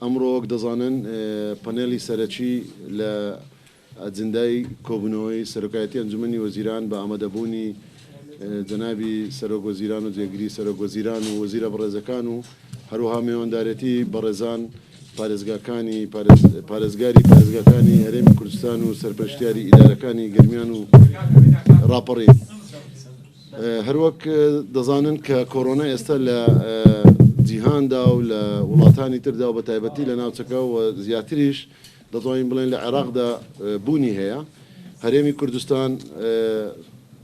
ئەمڕۆ وەک دەزانن پەنێڵی سەرەکی لە ئەجندای کۆبوونەوەی سەرۆکایەتی ئەنجومەنی وەزیران بە ئامادەبوونی جەنابی سەرۆک وەزیران و جێگیری سەرۆک وەزیران و وەزیرە بەڕێزەکان و هەروەها میواندارەتی بەڕێزان پارێزگاکانی پارێزگاکانی هەرێمی کوردستان و سەرپەرشتیاری ئیدارەکانی گەرمیان و ڕاپەڕی هەروەک دەزانن کە کۆرۆنا ئێستا لە جیهاندا و لە وڵاتانی تردا و بە تایبەتی لە ناوچەکە و زیاتریش دەتوانین بڵێن لە عێراقدا بوونی هەیە هەرێمی کوردستان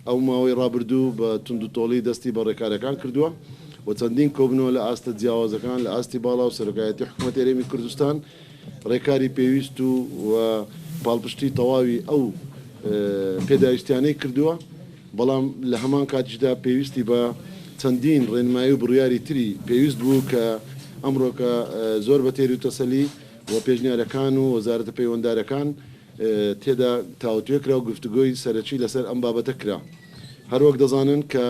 ئەو ماوەی ڕابردوو بە توندوتۆڵی دەستی بە ڕێکارەکان کردووە و چەندین کۆبنەوە لە ئاستە جیاوازەکان لە ئاستی باڵا و سەرۆکایەتی حکوومەتی هەرێمی کوردستان ڕێکاری پێویست و پاڵپشتی تەواوی ئەو پێداویستیانەی کردووە بەڵام لە هەمان کاتیشدا پێویستی بە چەندین ڕێنمایی و بڕیاری تری پێویست بوو کە ئەمڕۆکە زۆر بە تێری و تەسەلی و پێشنیارەکان و وەزارەتە پەیوەنددارەکان تێدا تاوتوێکرا و گفتوگۆی سەرەکی لەسەر ئەم بابەتە کرا هەروەک دەزانن کە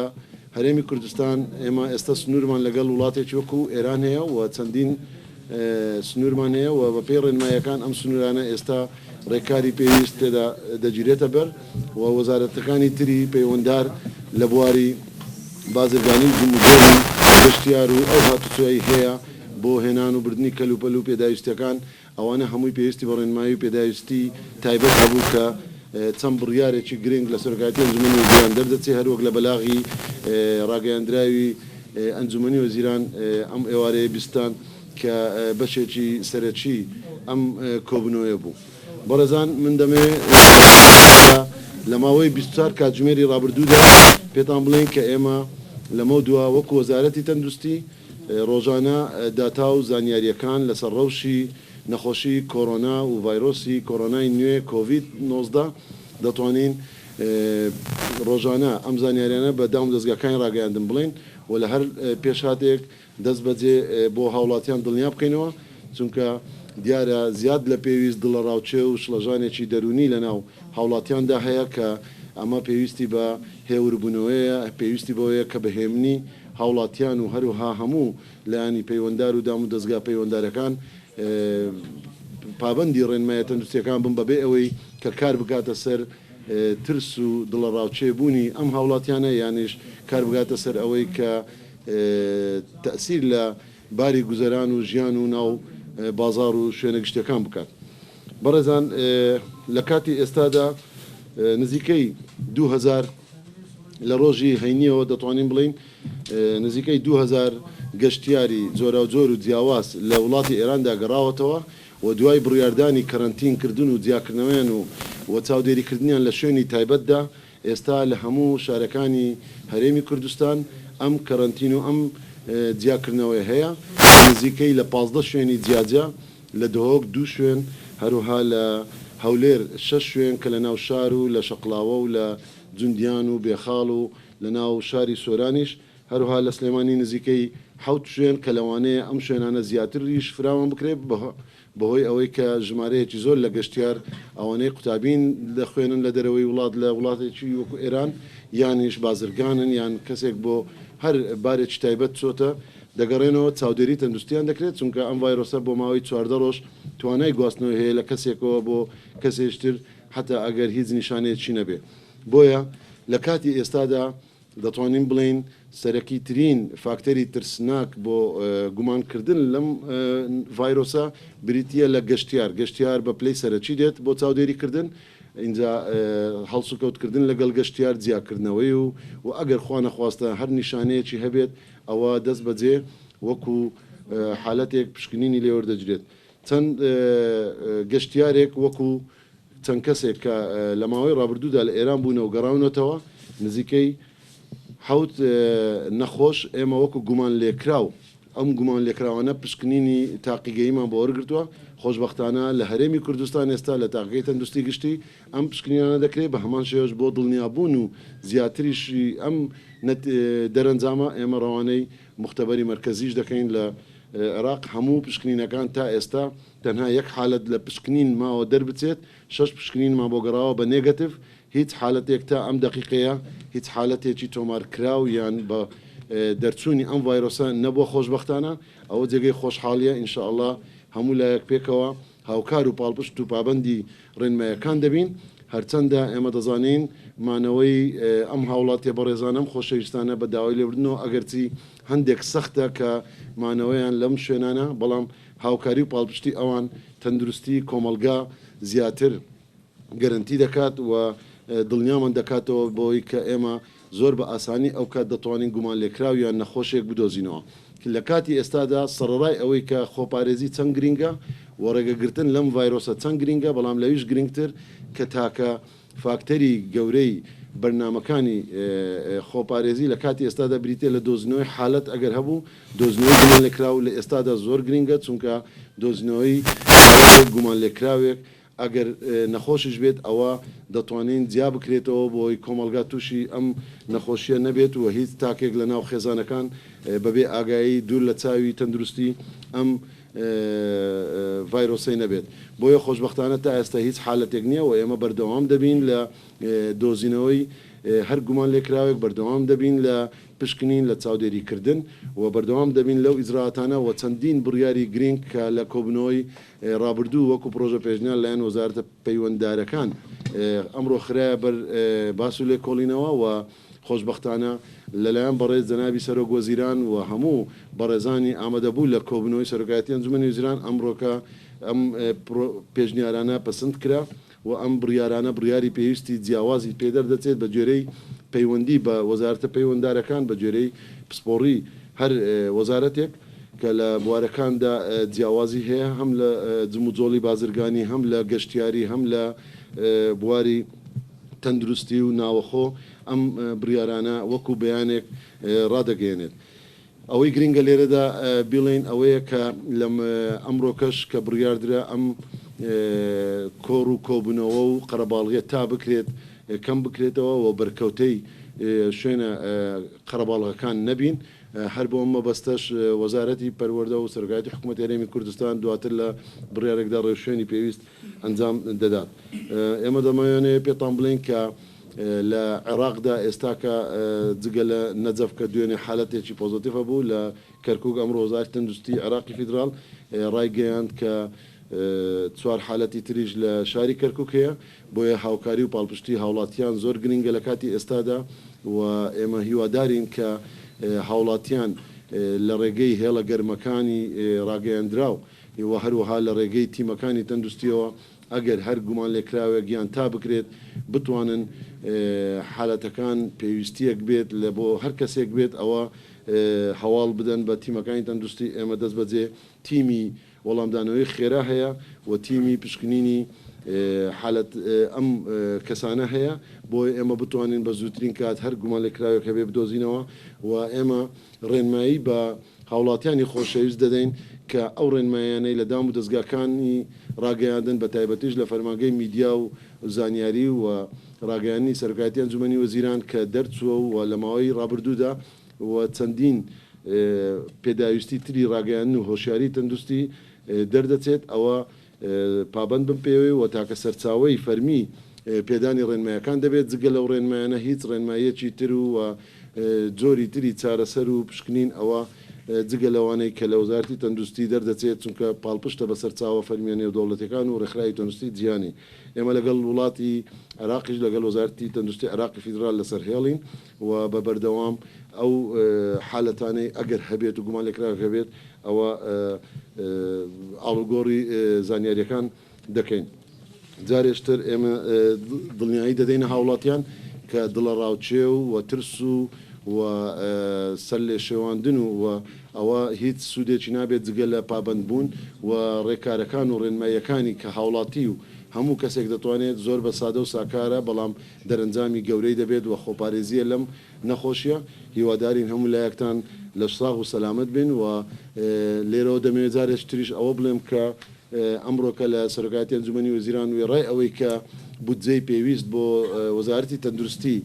هەرێمی کوردستان ئێمە ئێستا سنوورمان لەگەڵ وڵاتێکی وەکو ئێران هەیە و چەندین سنوورمان هەیە و بە پێی ڕێنمایەکان ئەم سنوورانە ئێستا ڕێکاری پێویست تێدا دەگیرێتە بەر و وەزارەتەکانی تری پەیوەنددار لە بواری بازرگانی جمهوری گەشتیار و ئەو هاتوچۆی هەیە بۆ هێنان و بردننی کەلوپەل و پێداویستەکان ئەوانە هەمووی پێویستی بە ڕێنمایی و پێداویستی تایبەت هەبوو کە چەند بڕیارێکی گرنگ لە سەرۆکایەتی ئەنجومەنی وەزیران دەردەچێت هەروەک لە بەلاغی ڕاگەیاندراوی ئەنجومەنی وەزیران ئەم ئێوارەیە بیستان کە بەشێکی سەرەکی ئەم کۆبنەوەیە بوو بەڕێزان من دەمێ لە ماوەی 24 کاتژمێری ڕابردوودا پێتان بڵێن کە ئێمە لەمە دووە وەکو وەزارەتی تەندروستی ڕۆژانە داتا و زانیاریەکان لەسەر ڕەوشی نەخۆشی کۆرۆنا و ڤایرۆسی کۆرۆنای نوێ کۆڤید 19 دەتوانین ڕۆژانە ئەم زانیاریانە بە دام دەستگاکانی ڕاگەیاندن بڵێن و لە هەر پێشاتێک دەست بەجێ بۆ هاوڵاتیان دڵنیا بکەینەوە چونکە دیارە زیاد لە پێویست دڵە ڕاوچێ و شڵەژانێکی دەرونی لەناو هاوڵاتیاندا هەیە کە ئەمە پێویستی بە هێوربوونەوەیە پێویستی بەوەیە کە بەهێمنی هاوڵاتیان و هەروها هەموو لایانی پەیوەنددار و دام و دەستگا پەیوەنددارەکان پابندی ڕێنمایە تەندروستیەکان بن بەبێ ئەوەی کە کار بکاتە سەر ترس و دڵە ڕاوچێبوونی ئەم هاوڵاتیانە یانیش کار بگاتە سەر ئەوەی کە تەسیر لە باری گوزەران و ژیان و ناو بازار و شوێنە گشتەکان بکات بەڕێزان لە کاتی ئێستادا نزیکەی 2000 لە ڕۆژی هەینیەوە دەتوانین بڵین نزیکەی 2000 گەشتیاری جۆرا و جۆر و جیاواز لە وڵاتی ئێراندا گەڕاوەتەوە و دوای بڕیاردانی کەرەنتینکردن و جیاکردنەوەیان و چاودێریکردنیان لە شوێنی تایبەتدا ئێستا لە هەموو شارەکانی هەرێمی کوردستان ئەم کەرەنتین و ئەم جیاکردنەوەی هەیە نزیکەی لە 15 شوێنی جیاجا لە دهۆک 2 شوێن هەروها لە هەولێر 6 شوێن کە لە ناو شار و لە شەقلاوە و لە جوندیان و بێخاڵ و لە ناو شاری سۆرانیش هەروها لە سلێمانی نزیکەی 7 شوێن کە لەوانەیە ئەم شوێنانە زیاتر ریش فراوان بکرێت بەهۆی ئەوەی کە ژمارەیەکی زۆر لە گەشتیار ئەوانەی قوتابین دەخوێنن لە دەرەوەی وڵات لە وڵاتێکی وەکو ئێران یانیش بازرگانن یان کەسێک بۆ هەر بارێکی تایبەت چۆتە دەگەڕێنەوە چاودێری تەندروستیان دەکرێت چونکە ئەم ڤایرۆسە بۆ ماوەی 14 ڕۆژ توانای گواستنەوە هەیە لە کەسێکەوە بۆ کەسێشتر حتا ئەگەر هیچ نیشانەیەکی نەبێ بۆیە لە کاتی ئێستادا دەتوانین بڵین سەرەکی ترین فاکتەری ترسناک بۆ گومانکردن لەم ڤایرۆسە بریتە لە گەشتیار بە پلەی سەرەکی دێت بۆ چاودێریکردن اینجا هەڵس و کەوتکردن لەگەڵ گەشتیار جیاکردنەوەی و ئەگەر خوا نەخواستە هەر نیشانەیەکی هەبێت ئەوە دەست بەجێ وەکو حالەتێک پشکنینی لێوەردەگرێت چەند گەشتیارێک وەکو چەند کەسێک کە لە ماوەی ڕابردوودا لە ئێران بوونە و گەڕاونەتەوە نزیکەی حوت نەخۆش ئێمە وەکو گومان لێکراو ئەم گومان لێکراوانە پشکنینی تاقیگەیمان بۆ وەرگرتووە خۆشبەختانە لە هەرێمی کوردستان ئێستا لە تاقیگەی تەندروستی گشتی ئەم پشکنینانە دەکرێت بە هەمان شێوەش بۆ دڵنیابوون و زیاتریشی ئەم دەرەنجامە ئێمە ڕەوانەی مختبەری مرکزیش دەکەین لە عێراق هەموو پشکنینەکان تا ئێستا تەنها یەک حالت لە پشکنین ماوە دەربچێت 6 پشکنینمان بۆ گەڕاوە بە نێگەتیڤ هیچ حالەتێک تا ئەم دقیقەیە هیچ حالەتێکی تۆمارکراو یان بە دەرچوونی ئەم ڤایرۆسە نەبووە خۆشبەختانە ئەوە جێگەی خۆشحاڵیە ئینشاءالله هەموو لایەک پێکەوە هاوکار و پاڵپشت و پابندی ڕێنمایەکان دەبین هەرچەندە ئێمە دەزانین مانەوەی ئەم هاوڵاتیە بەڕێزانم خۆشەویستانە بە داوای لێبردنەوە ئەگەرچی هەندێک سەختە کە مانەوەیان لەم شوێنانە بەڵام هاوکاری و پاڵپشتی ئەوان تەندروستی کۆمەلگا زیاتر گەرنتی دەکات و دڵنیامان دەکاتەوە بۆی کە ئێمە زۆر بە ئاسانی ئەو کات دەتوانین گومان لێکراو یان نەخۆشێک بدۆزینەوە لە کاتی ئێستادا سەرڕای ئەوەی کە خۆپارێزی چەند گرینگە و ڕێگەگرتن لەم ڤایرۆسە چەند گرینگە بەڵام لەویش گرنگتر کە تاکە فاکتەری گەورەی بەرنمەکانی خۆپارێزی لە کاتی ئێستادا بریتێ لە دۆزنەوەی حالت ئەگەر هەبوو دۆزنەوەی گومان لێکراو لە ئێستادا زۆر گرنگە چونکە دۆزنەوەی گومان لێکراوێک ئەگەر نەخۆشش بێت ئەوە دەتوانین جیا بکرێتەوە بۆی کۆمەلگا تووشی ئەم نەخۆشیە نەبێت و هیچ تاکێک لە ناو خێزانەکان بەبێ ئاگایی دوور لە چاوی تەندروستی ئەم ڤایرۆسی نەبێت بۆیە خۆشببختانە تا ئێستا هیچ حالەتێک نییە و ئێمە بەردەوام دەبین لە دۆزینەوەی هەر گومان لێکراوێک بەردەوام دەبین لە پشکنین لە چاودێریکردن و بەردەوام دەبین لەو ئیزراعاتانە و چەندین بڕیاری گرنگ کە لە کۆبنەوەی ڕابردوو وەکو پرۆژە پێشنیان لایەن وەزارەتە پەیوەنددارەکان ئەمڕۆ خراە بەر باس و لێ کۆڵینەوە و خۆشببختانە لەلایەن بەڕێز جەنابی سەرۆک وەزیران و هەموو بەڕێزانی ئامادەبوو لە کۆبنەوەی سەرۆکایەتی ئەنجومەنی وەزیران ئەمڕۆکە ئەم پێشنیارانە پەسەند کرا و ئەم بڕیارانە بڕیاری پێویستی جیاوازی پێدەر دەچێت بە جێرەی پەیوەندی بە وەزارەتە پەیوەنددارەکان بە جێرەی پسپۆڕی هەر وەزارەتێک کە لە بوارەکاندا جیاوازی هەیە هەم لە جموجۆڵی بازرگانی هەم لە گەشتیاری هەم لە بواری تەندروستی و ناوەخۆ ئەم بڕیارانە وەکو بەیانێک ڕادەگەێنێت ئەوەی گرنگە لێرەدا بڵین ئەوەیە کە لەم ئەمڕۆکەش کە بڕیاردرا ئەم کۆڕ و کۆبوونەوە و قەرەباڵغیە تا بکرێت کەم بکرێتەوە و بەرکەوتەی شوێنە قەرەباڵغەکان نەبین هەر بۆ ئەمە بەستەش وەزارەتی پەروەردە و سەرۆکایەتی حکوومەتی هەرێمی کوردستان دواتر لە بڕیارێکدا ڕێوشێنی پێویست ئەنجام دەدات ئێمە دەمایانەیە پێتان بڵین کە لە عێراقدا ئێستاکە جگە لە نەجەف کە دوێنێ حالەتێکی پۆزتیفە بوو لە کەرکووک ئەمڕۆ وەزارەتی تەندروستی عێراقی فیدراڵ ڕایگەیاند کە چوار حالەتی تریش لە شاری کەرکووک هەیە بۆیە هاوکاری و پاڵپشتی هاوڵاتیان زۆر گرنگە لە کاتی ئێستادا و ئێمە هیوادارین کە هاوڵاتیان لە ڕێگەی هێڵە گەرمەکانی ڕاگەیاندراو و هەروەها لە ڕێگەی تیمەکانی تەندروستیەوە ئەگەر هەر گومان لێکراوێک یان تا بکرێت بتوانن حالەتەکان پێویستیەک بێت لە بۆ هەر کەسێک بێت ئەوە هەواڵ بدەن بە تیمەکانی تەندروستی ئێمە دەست بەجێ تیمی وەڵامدانەوەی خێرا هەیە و تیمی پشکنینی حالت ئەم کەسانە هەیە بۆی ئێمە بتوانین بە زووترین کات هەر گومان لێکراوێک هەبێ بدۆزینەوە و ئێمە ڕێنمایی بە هاوڵاتیانی خۆشەویست دەدەین کە ئەو ڕێنمایانەی لە دام و دەستگاکانی ڕاگەیاندن بە تایبەتیش لە فەرمانگەی میدیا و زانیاری و ڕاگەیانی سەرۆکایەتی ئەنجومەنی وەزیران کە دەرچووە و لە ماوەی ڕابردوودا و چەندین پێداویستی تری ڕاگەیان و هۆشیاری تەندروستی دەردەچێت ئەوە پابند بم پێوێ و تاکە سەرچاوی فەرمی پێدانی ڕێنمایەکان دەبێت جگە لەو ڕێنمایانە هیچ ڕێنمایەکی تر و جۆری تری چارەسەر و پشکنین ئەوە جگە لەوانەی کە لە وەزارەتی تەندروستی دەردەچێت چونکە پاڵپشتە بە سەرچاوە فەرمیێنێ و دەوڵەتەکان و ڕێکخراوی تەندروستی جیهانی ئێمە لەگەڵ وڵاتی عێراقیش لەگەڵ وەزارەتی تەندروستی عێراقی فیدرال لەسەر هێڵین و بە بەردەوام ئەو حالەتانەی ئەگەر هەبێت و گومان لێکراوێک هەبێت ئەوە ئاڵوگۆڕی زانیاریەکان دەکەین جارێشتر ئێمە دڵنیایی دەدەینە هاوڵاتیان کە دڵە ڕاوچێ و ترس و سەر لێ شێواندن و ئەوە هیچ سوودێکی نابێت جگە لە پابند بوون و ڕێکارەکان و ڕێنماییەکانی کە هاوڵاتی و هەموو کەسێک دەتوانێت زۆر بە سادە و ساکارە بەڵام دەرەنجامی گەورەی دەبێت و خۆپارێزیە لەم نەخۆشیە هیوادارین هەموو لایەکتان لە ساغ و سەلامت بن و لێرەوە دەمەوێت جارێک تریش ئەوە بڵێم کە ئەمڕۆکە لە سەرۆکایەتی ئەنجومەنی وەزیران وێڕای ئەوەی کە بودجەی پێویست بۆ وەزارەتی تەندروستی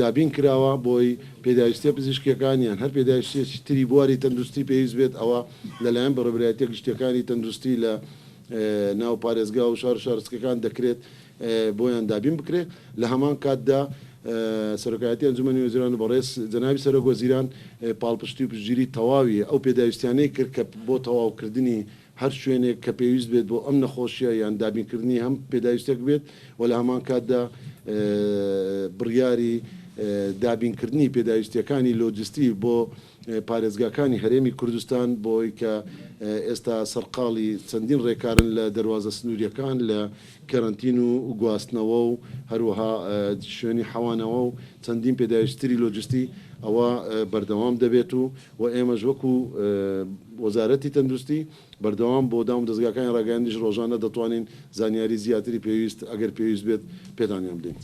دابین کراوە بۆی پێداویستیە پزیشکیەکانیان هەر پێداویستی تری بواری تەندروستی پێویست بێت ئەوە لەلایەن بەڕێبەرایەتیە گشتیەکانی تەندروستی لە ناو پارێزگا و شار شارستکەکان دەکرێت بۆیان دابین بکرێت لە هەمان کاتدا سەرۆکایەتی ئەنجومەنی وەزیران و بەڕێز جەنابی سەرۆک وەزیران پاڵپشتی و پشتگیری تەواوی ئەو پێداویستیانەی کرد کە بۆ تەواوکردنی هەر شوێنێک کە پێویست بێت بۆ ئەم نەخۆشیە یان دابینکردنی هەم پێداویستێک بێت و لە هەمان کاتدا بڕیاری دابینکردنی پێداویستیەکانی لۆجستی بۆ پارێزگاکانی هەرێمی کوردستان بۆی کە ئێستا سەرقاڵی چەندین ڕێکارن لە دەواازە سنووریەکان لە کەرنتین و گواستنەوە و هەروەها شوێنی حەوانەوە و چەندین پێداویستری لۆجستی ئەوە بەردەوام دەبێت و ئێمەش وەکو وەزارەتی تەندروستی بەردەوام بۆ دام دەستگاکانی ڕاگەاندیش ڕۆژانە دەتوانین زانیاری زیاتری پێویست ئەگەر پێویست بێت پێدانیان بدەین.